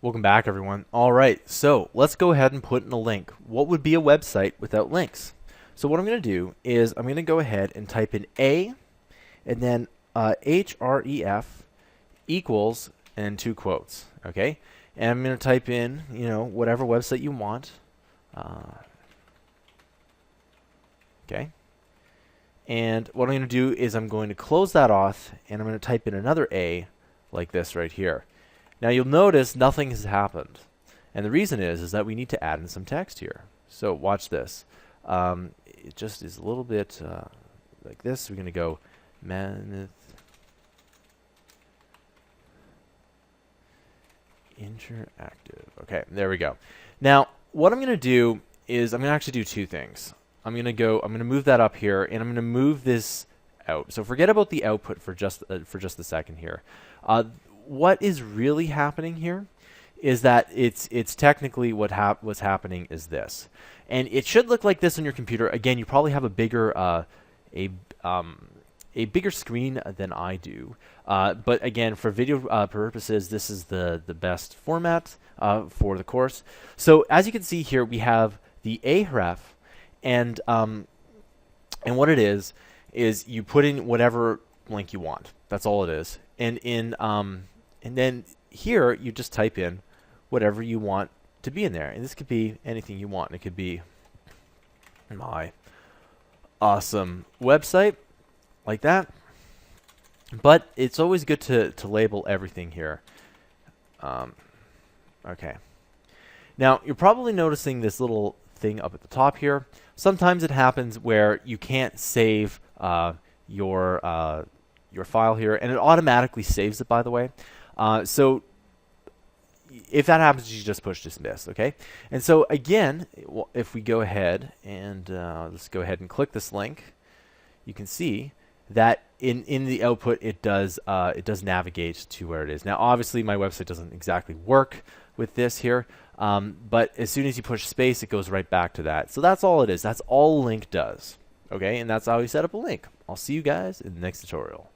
Welcome back, everyone. All right, so let's go ahead and put in a link. What would be a website without links? So what I'm going to do is I'm going to go ahead and type in A and then href equals and two quotes, okay? And I'm going to type in, whatever website you want. Okay. And what I'm going to do is I'm going to close that off, and I'm going to type in another A like this right here. Now you'll notice nothing has happened. And the reason is that we need to add in some text here. So watch this. It just is a little bit like this. We're going to go Mammoth Interactive. Okay, there we go. Now, what I'm going to do is I'm going to actually do two things. I'm going to move that up here, and I'm going to move this out. So forget about the output for just a second here. What is really happening here is that it's technically what's happening is this, and it should look like this on your computer. Again, you probably have a bigger bigger screen than I do, but again, for video purposes, this is the best format for the course. So as you can see here, we have the ahref, and what it is you put in whatever link you want. That's all it is, and then here you just type in whatever you want to be in there, and this could be anything you want. It could be my awesome website, like that. But it's always good to label everything here. Okay. Now you're probably noticing this little thing up at the top here. Sometimes it happens where you can't save your file here, and it automatically saves it, by the way. So if that happens, you just push dismiss, okay? And so again, if we go ahead and let's go ahead and click this link, you can see that in the output it does navigate to where it is. Now obviously my website doesn't exactly work with this here, but as soon as you push space, it goes right back to that. So that's all it is. That's all a link does, okay? And that's how you set up a link. I'll see you guys in the next tutorial.